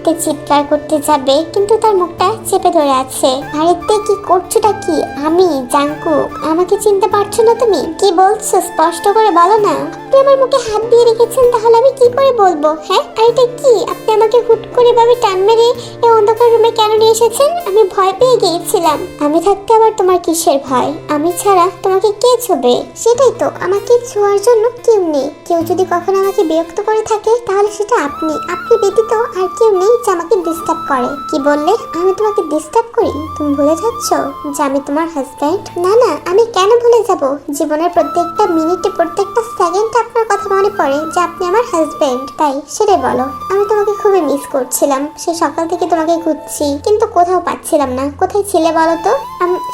তে চিৎকার করতে যাবে কিন্তু তার মুখটা চেপে ধরে আছে। আরে তে কি করছোটা কি? আমি জাঙ্কুক, আমাকে চিনতে পারছো না তুমি? কি বলছো স্পষ্ট করে বলো না। আপনি আমার মুখে হাত দিয়ে রেখেছেন, তাহলে আমি কি করে বলবো? হ্যাঁ, আর এটা কি? আপনি আমাকে হুট করে ভাবে টান মেরে এই অন্ধকার রুমে কেন নিয়ে এসেছেন? আমি ভয় পেয়ে গিয়েছিলাম। আমি থাকতে আবার তোমার কিসের ভয়? আমি ছাড়া তোমাকে কে ছোবে? সেটাই তো, আমাকে ছোঁয়ার জন্য কেউ নেই। কেউ যদি কখনো আমাকে বিরক্ত করে থাকে তাহলে সেটা আপনি। আপনি ব্যতীত আর কেউ নেই যে আমাকে ডিস্টার্ব করে। কি বললে? আমি তোমাকে ডিস্টার্ব করি? তুমি ভুলে যাচ্ছ যে আমি তোমার হাজব্যান্ড? না না, আমি কেন ভুলে যাব? জীবনের প্রত্যেকটা মিনিটে প্রত্যেকটা সেকেন্ডে আপনার কথা মনে পড়ে যে আপনি আমার হাজব্যান্ড। তাই সেটাই বলো। আমি তোমাকে খুবই মিস করছিলাম, সে সকাল থেকে তোমাকে খুঁজছি কিন্তু কোথাও পাচ্ছিলাম না। কোথায় ছিলে বলো তো?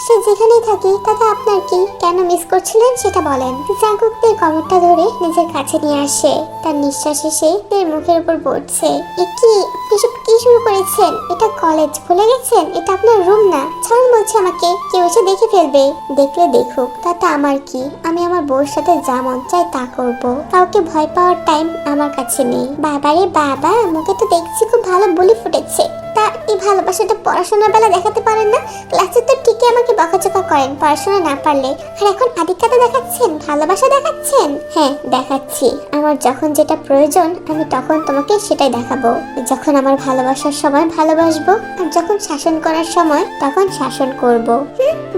সে যেখানেই থাকি তাতে আপনার কি? কেন মিস করছিলেন সেটা বলেন। জাঙ্কুক তের কমরটা ধরে নিজের কাছে নিয়ে আসে, তার নিঃশ্বাস এসে তের মুখের উপর পড়ছে। এ কি? আপনি সব কি শুরু করেছেন? এটা কলেজ, ভুলে গেছেন? এটা আপনার রুম না। ছাড়ুন বলছে আমাকে, কেউ এসে দেখে ফেলবে। দেখলে দেখুক, তাতে আমার কি? আমি আমার বউর সাথে যা মন চাই তা করব। কাউকে ভয় পাওয়ার টাইম আমার কাছে নেই। বাবারে বাবা, মুখে তো দেখছি খুব ভালো বুলি ফুটেছে। তা এই ভালোবাসাটা পড়াশোনার বেলা দেখাতে পারেন না? ক্লাসে তো ঠিকই আমাকে বকাচকা করেন পড়াশোনা না পারলে, আর এখন আদিকাতা দেখাচ্ছেন, ভালোবাসা দেখাচ্ছেন। হ্যাঁ দেখাচ্ছি, আমার যখন যেটা প্রয়োজন আমি তখন তোমাকে সেটাই দেখাবো। যখন আমার ভালোবাসার সময় ভালোবাসবো, আর যখন শাসন করার সময় তখন শাসন করব।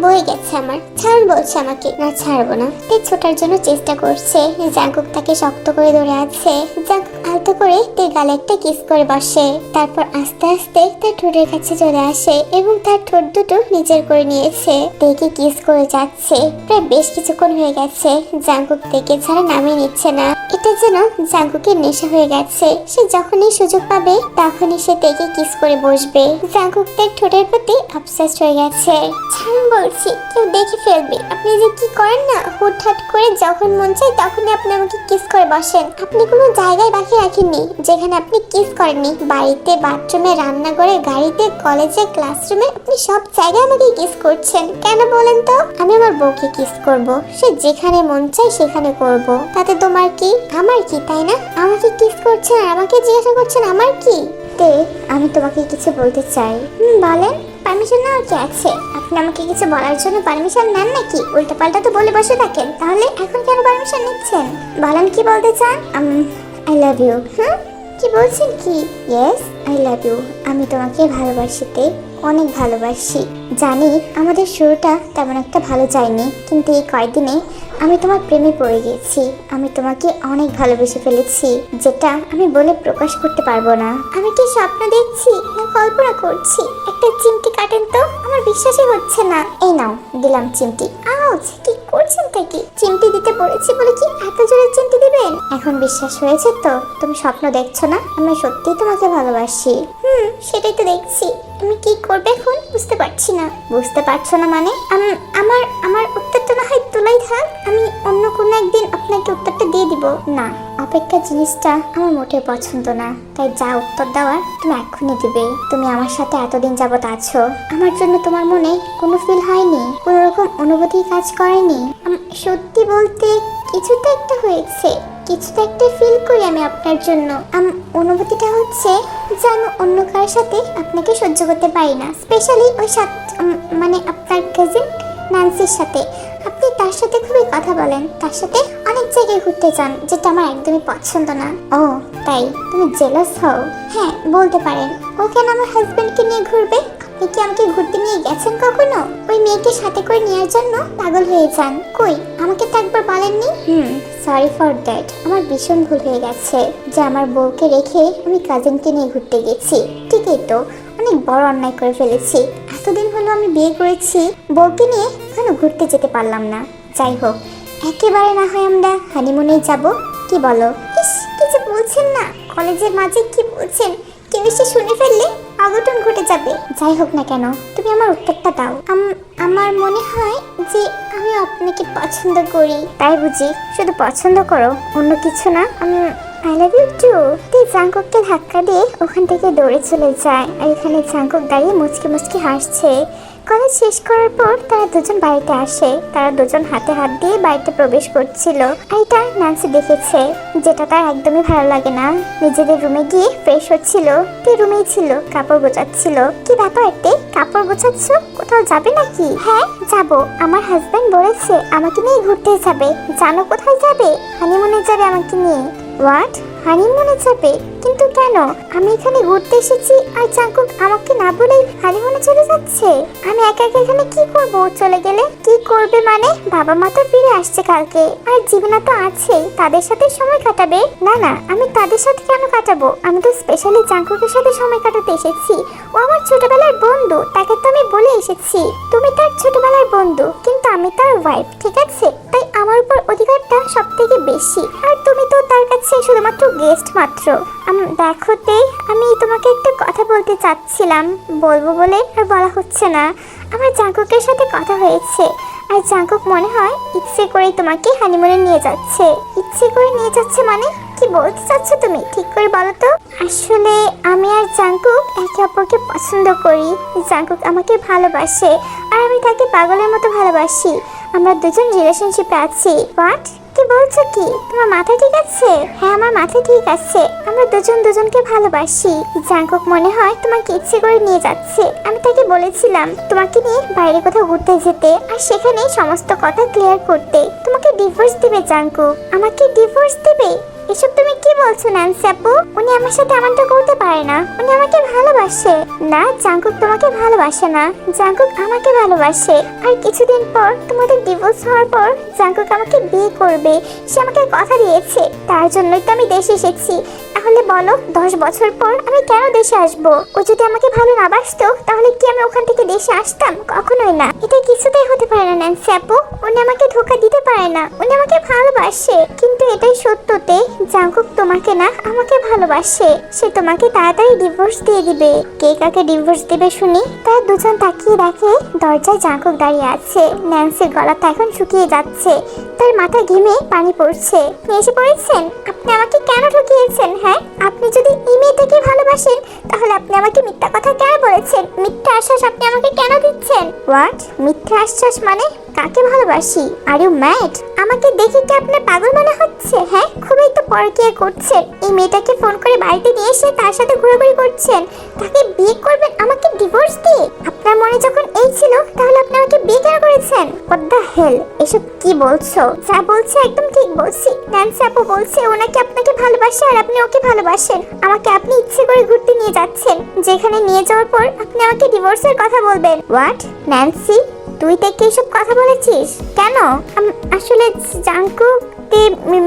বয়ে গেছে আমার, ছাড়ুন বলছে আমাকে। না ছাড়বো না। তে ছোটার জন্য চেষ্টা করছে, জাঙ্কুক তাকে শক্ত করে ধরে আছে। জাঙ্কুক আলতো করে তে গালে একটা কিস করে বসে, তারপর আস্তে আস্তে তার ঠোঁটের কাছে চলে আসে এবং তার ঠোঁট দুটো নিজের করে নিয়েছে। তেকে কিস করে যাচ্ছে, প্রায় বেশ কিছুক্ষণ হয়ে গেছে। জাঙ্কুক তেকে ছাড়া নামিয়ে নিচ্ছে না। এটা যেন জাঙ্কুকের নেশা হয়ে গেছে। সে যখনই সুযোগ পাবে তখনই সে তেকে কিস করে বসবে। জাঙ্কুক তার ঠোঁটের প্রতি অবসেসড হয়ে গেছে। ছাড়ুন বলছি, কেউ দেখে ফেলবে। আপনি যে কি করেন না, হুটহাট করে যখন মন চায় তখনই আপনি আমাকে কিস করে বসেন। আপনি কোনো জায়গায় বাকি রাখেননি যেখানে আপনি কিস করেননি। বাড়িতে, বাথরুমে, রান্নাঘরে, গাড়িতে, কলেজে, ক্লাসরুমে, আপনি সব জায়গায় আমাকে কিস করছেন। কেন বলেন তো? আমি আমার বউকে কিস করব, সে যেখানে মন চায় সেখানে করব। তাতে তোমার কি? আমার কি, তাই না? আমাকে কিস করছেন আর আমাকে জিজ্ঞাসা করছেন আমার কি? তে, আমি তোমাকে কিছু বলতে চাই। বলেন। পারমিশন নেওয়ার কি আছে? আপনি আমাকে কিছু বলার জন্য পারমিশন নেন নাকি? উল্টো পাল্টা তো বলে বসে থাকেন, তাহলে এখন কেন পারমিশন নিচ্ছেন? বলেন কি বলতে চান? I love you. কি বলছেন কি? Yes, I love you. আমি তোমাকে ভালোবাসিতে অনেক ভালোবাসি। জানি আমাদের শুরুটা তেমন একটা ভালো যায়নি, কিন্তু এই কয়েকদিনে আমি তোমার প্রেমে পড়ে গেছি। আমি তোমাকে অনেক ভালোবেসে ফেলেছি, যেটা আমি বলে প্রকাশ করতে পারবো না। আমি কি স্বপ্ন দেখছি না কল্পনা করছি? একটা চিমটি কাটেন তো, আমার বিশ্বাসই হচ্ছে না। এই নাও, দিলাম চিমটি। আউচ! কি করছেন কি? চিমটি দিতে বলেছি বলে কি এত জোরে চিমটি দিবেন? এখন বিশ্বাস হয়েছে তো? তুমি স্বপ্ন দেখছো না, আমি সত্যিই তোমাকে ভালোবাসি। সেটাই তো দেখছি। তুমি কি করবে এখন? বুঝতে পারছি না। বুঝতে পারছো না মানে? আমার আমার উত্তরটা না হয় তুলাই থাক, আমি অন্য কোনো একদিন আপনাকে উত্তরটা দিয়ে দিব। না, অপেক্ষা জিনিসটা আমার মোটেও পছন্দ না। তাই যা উত্তর দেওয়ার তুমি এক্ষুনি দিবে। তুমি আমার সাথে এতদিন যাবত আছো, আমার জন্য তোমার মনে কোনো ফিল হয়নি? কোনো রকম অনুভূতি কাজ করেনি? সত্যি বলতে কিছু তো একটা হয়েছে, কিছু তো একটা ফিল করি আমি আপনার জন্য। অনুভূতিটা হচ্ছে যে আমি অন্য কারোর সাথে আপনাকে সহ্য করতে পারি না, স্পেশালি ওই মানে আপনার কাজিন ন্যান্সির সাথে। আপনি তার সাথে খুবই কথা বলেন, তার সাথে অনেক জায়গায় ঘুরতে যান, যেটা আমার একদমই পছন্দ না। ও তাই? তুমি জেলাস হও? হ্যাঁ বলতে পারেন। ও কেন আমার হাজবেন্ডকে নিয়ে ঘুরবে? আপনি কি আমাকে ঘুরতে নিয়ে গেছেন কখনো? ওই মেয়েকে সাথে করে নেওয়ার জন্য পাগল হয়ে যান। কই, আমাকে তো একবার বলেননি। Sorry for that. আমার ভীষণ ভুল হয়ে গেছে যে আমার বউকে রেখে আমি কাজিনকে নিয়ে ঘুরতে গেছি। ঠিকই তো, অনেক বড় অন্যায় করে ফেলেছি। এতদিন হলো আমি বিয়ে করেছি, বউকে নিয়ে কেন ঘুরতে যেতে পারলাম না? যাই হোক, একেবারে না হয় আমরা হানিমুনেই যাব। কি বলো? ইস, কিছু বলছেন না? কলেজের মাঝে কি বলছেন? কেউ এসে শুনে ফেললে অঘটন ঘটে যাবে। যাই হোক না কেন, তুমি আমার উত্তরটা দাও। আমার মনে হয় যে আমি আপনাকে পছন্দ করি। তাই বুঝি? শুধু পছন্দ করো, অন্য কিছু না? I love you too. জাঙ্কুককে ধাক্কা দিয়ে ওখান থেকে দৌড়ে চলে যায়। আর এখানে জাঙ্কুক দাঁড়িয়ে মুচকি মুচকি হাসছে। কলেজ শেষ করার পর তারা দুজন বাড়িতে আসে। তারা দুজন হাতে হাত দিয়ে বাড়িতে প্রবেশ করছিল। আর এটা ন্যান্সি দেখেছে, যেটা তার একদমই ভালো লাগে না। নিজেদের রুমে গিয়ে ফ্রেশ হচ্ছিল। রুমেই ছিল, কাপড় গোছাচ্ছিল। কি ব্যাপার কাপড় গোছাচ্ছ? কোথাও যাবে নাকি? হ্যাঁ যাব, আমার হাজবেন্ড বলেছে আমাকে নিয়ে ঘুরতে যাবে। জানো কোথায় যাবে? হানিমুনে যাবে আমাকে নিয়ে। হোয়াট? হানিমুনে যাবে? কিন্তু কেন? আমি এখানে ঘুরতে এসেছি আর জাঙ্কুক আমাকে না বলেই হানিমুনে চলে যাচ্ছে। আমি একা একা এখানে কি করব চলে গেলে? কি করবে মানে? বাবা মা তো ফিরে আসছে কালকে, আর জীবনা তো আছেই, তাদের সাথে সময় কাটাবে। না না, আমি তাদের সাথে কেন কাটাবো? আমি তো স্পেশালি জাঙ্কুকের সাথে সময় কাটাতে এসেছি। ও আমার ছোটবেলার বন্ধু, তাকে তো আমি বলে এসেছি তুমি তার ছোটবেলার বন্ধু, কিন্তু আমি তার ওয়াইফ, ঠিক আছে? তাই আমার উপর অধিকারটা সব থেকে বেশি। আর তুমি তো তার কাছে শুধুমাত্র গেস্ট মাত্র। দেখোতে, আমি তোমাকে একটা কথা বলতে চাচ্ছিলাম, বলবো বলে আর বলা হচ্ছে না। আমার জাঙ্কুকের সাথে কথা হয়েছে, আর জাঙ্কুক মনে হয় ইচ্ছে করেই তোমাকে হানিমুনে নিয়ে যাচ্ছে। ইচ্ছে করে নিয়ে যাচ্ছে মানে? কি বলতে চাচ্ছ তুমি? ঠিক করে বলো তো। আসলে আমি আর জাঙ্কুক একে অপরকে পছন্দ করি। জাঙ্কুক আমাকে ভালোবাসে আর আমি তাকে পাগলের মতো ভালোবাসি। আমরা দুজন রিলেশনশিপে আছি। হোয়াট? কি বলছো কি? তোমার মাথা ঠিক আছে? হ্যাঁ, আমার মাথা ঠিক আছে। আমরা দুজন দুজনকে ভালোবাসি। জাঙ্কুক মনে হয় তোমাকে ইচ্ছে করে নিয়ে যাচ্ছে। আমি তাকে বলেছিলাম তোমাকে নিয়ে বাইরে কোথাও ঘুরতে যেতে, আর সেখানে সমস্ত কথা ক্লিয়ার করতে। তোমাকে ডিভোর্স দিবে জাঙ্কুক। আমাকে ডিভোর্স দিবে? এসব তুমি কি বলছো ন্যান্সি আপু? উনি আমার সাথে এমনটা করতে পারে না। উনি আমাকে ভালোবাসে। না, জাঙ্কুক তোমাকে ভালোবাসে না। জাঙ্কুক আমাকে ভালোবাসে। আর কিছুদিন পর তোমাদের ডিভোর্স হওয়ার পর জাঙ্কুক আমাকে বিয়ে করবে। সে আমাকে কথা দিয়েছে। তার জন্যই তো আমি দেশে এসেছি। তাহলে বলো, 10 বছর পর আমি কেন দেশে আসবো? ও যদি আমাকে ভালো না বাসতো, তাহলে কি আমি ওখান থেকে দেশে আসতাম? কখনোই না। এটা কিছুতেই হতে পারে না ন্যান্সি আপু। উনি আমাকে ধোঁকা দিতে পারে না। উনি আমাকে ভালোবাসে। কিন্তু এটাই সত্যতে, জাঙ্কুক তোমাকে না, আমাকে ভালোবাসে। সে তোমাকে তাড়াতাড়ি ডিভোর্স দিয়ে দিবে। কে কাকে ডিভোর্স দিবে শুনি? তারা দুজন তাকিয়ে দেখে দরজায় জাঙ্কুক দাঁড়িয়ে আছে। ন্যান্সির গলাটা এখন শুকিয়ে যাচ্ছে। তার মাথা ঘেমে পানি পড়ছে। এসে পড়েছেন? আপনি আমাকে কেন ঠকিয়েছেন? হ্যাঁ, আপনি যদি এই মেয়েটাকে ভালোবাসেন, তাহলে আপনি আমাকে মিথ্যা কথা কেন বলেছেন? মিথ্যা আশ্বাস আপনি আমাকে কেন দিচ্ছেন? হোয়াট? মিথ্যা আশ্বাস মানে? কাকে ভালোবাসি? Are you mad? আমাকে দেখে কি আপনার পাগল মনে হচ্ছে? হ্যাঁ, খুবই তো পরকীয়া করছেন। এই মেয়েটাকে ফোন করে বাড়িতে নিয়ে এসে তার সাথে ঘোরাঘুরি করছেন। তাকে বিয়ে করবেন আমাকে ডিভোর্স দিয়ে? আপনার মনে যখন এই ছিল, তাহলে আপনি আমাকে বিয়ে কেন করেছেন? What the hell? এসব কি বলছো? যা বলছে একদম ঠিক বলছি। ন্যান্সি আপু বলছে ওনাকে আপনাকে ভালোবাসে আর আপনি ওকে ভালোবাসেন। আমাকে আপনি ইচ্ছে করে ঘুরতে নিয়ে যাচ্ছেন, যেখানে নিয়ে যাওয়ার পর আপনি আমাকে ডিভোর্সের কথা বলবেন। হোয়াট? ন্যান্সি, তুই তাকে এসব কথা বলেছিস কেন? আসলে জাঙ্কুক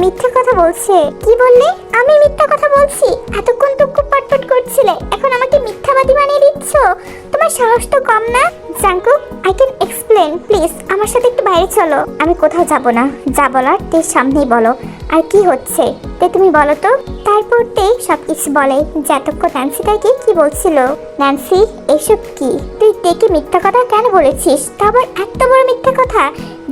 মিথ্যা কথা বলছে। কি বললে? আমি মিথ্যা কথা বলছি? এতক্ষণ তো খুব পাটপাট করছিলে, এখন আমাকে মিথ্যাবাদী বানিয়ে দিচ্ছ? তোমার সাহস তো কম না? Jungkook, I can explain, please আমার সাথে একটু বাইরে চলো। আমি কোথাও যাব না, যা বলার তে সামনেই বলো। আর কি হচ্ছে তে তুমি বলো তো। তারপর তে সবকিছু বলে যে এতক্ষণ ন্যান্সি তাকে কি বলছিল। ন্যান্সি, এসব কি? তুই তেকে মিথ্যা কথা কেন বলেছিস? তা আবার এত বড় মিথ্যা কথা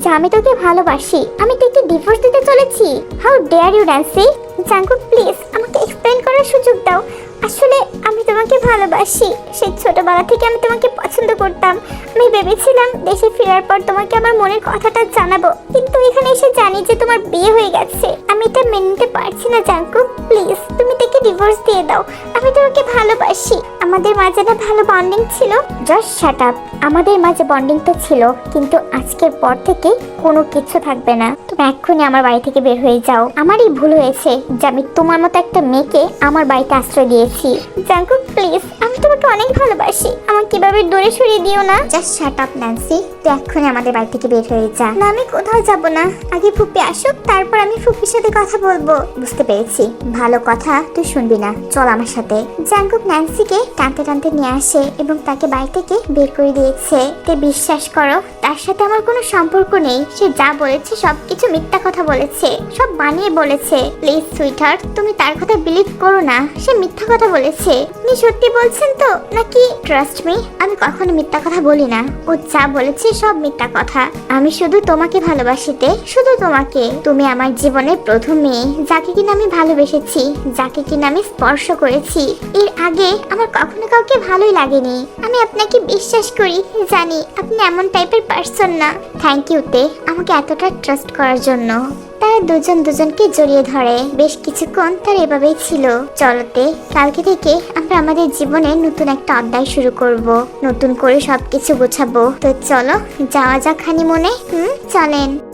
যে আমি তোকে ভালোবাসি, আমি তোকে ডিভোর্স দিতে চলেছি। How dare you Nancy? Jungkook, please আমাকে এক্সপ্লেন করার সুযোগ দাও। আসলে আমি তোমাকে ভালোবাসি। সেই ছোটবেলা থেকে আমি তোমাকে পছন্দ করতাম। আমি ভেবেছিলাম দেশে ফেরার পর তোমাকে আমার মনের কথাটা জানাবো, কিন্তু এখানে এসে জানি যে তোমার বিয়ে হয়ে গেছে। আমি এটা মেনে নিতে পারছি না জাঙ্কুক, প্লিজ তুমি তাকে ডিভোর্স দিয়ে দাও। আমি তোমাকে ভালোবাসি। আমাদের মাঝে না ভালো বন্ডিং ছিল। Just shut up. আমাদের মাঝে বন্ডিং তো ছিল, কিন্তু আজকের পর থেকে কোনো কিছু থাকবে না। তুমি এক্ষুনি আমার বাড়ি থেকে বের হয়ে যাও। আমারই ভুল হয়েছে যে আমি তোমার মতো একটা মেয়েকে আমার বাড়িতে আশ্রয় দিয়েছি। জাঙ্কুক, প্লিজ, আমি তোমাকে অনেক ভালোবাসি। আমাকে কিভাবে দূরে সরিয়ে দিও না। জাস্ট শাট আপ ন্যান্সি, তুই এক্ষুনি আমাদের বাড়ি থেকে বের হয়ে যা। না, আমি কোথাও যাব না। আগে ফুপি আসুক, তারপর আমি ফুপির সাথে কথা বলবো। বুঝতে পেরেছি, ভালো কথা তুই শুনবি না, চল আমার সাথে। জাঙ্কুক ন্যান্সিকে টানতে টানতে নিয়ে আসে এবং তাকে বাড়ি থেকে বের করে দিয়েছে। তে বিশ্বাস করো, তার সাথে আমার কোনো সম্পর্ক নেই। সে যা বলেছে সবকিছু মিথ্যা কথা বলেছে, সব বানিয়ে বলেছে। প্লিজ সুইটহার্ট, তুমি তার কথা বিলিভ করো না, সে মিথ্যা কথা বলেছে। আপনি সত্যি বলছেন তো নাকি? ট্রাস্ট মি, আমি কখনো মিথ্যা কথা বলি না। ও যা বলেছে সব মিথ্যা কথা। আমি শুধু তোমাকে ভালোবাসিতে, শুধু তোমাকে। তুমি আমার জীবনের প্রথম মেয়ে, যাকে কিনা আমি ভালোবেসেছি, যাকে কিনা আমি স্পর্শ করেছি। এর আগে আমার কখনো কাউকে ভালোই লাগেনি। আমি আপনাকে বিশ্বাস করি, জানি আপনি এমন টাইপের পার্সন না। থ্যাংক ইউ তে, আমাকে এতটা ট্রাস্ট করার জন্য। তারা দুজন দুজনকে জড়িয়ে ধরে। বেশ কিছুক্ষণ তার এভাবেই ছিল। চলতে, কালকে থেকে আমরা আমাদের জীবনে নতুন একটা অধ্যায় শুরু করব, নতুন করে সবকিছু গোছাবো। তো চলো যাওয়া যাক হানিমুনে। চলেন।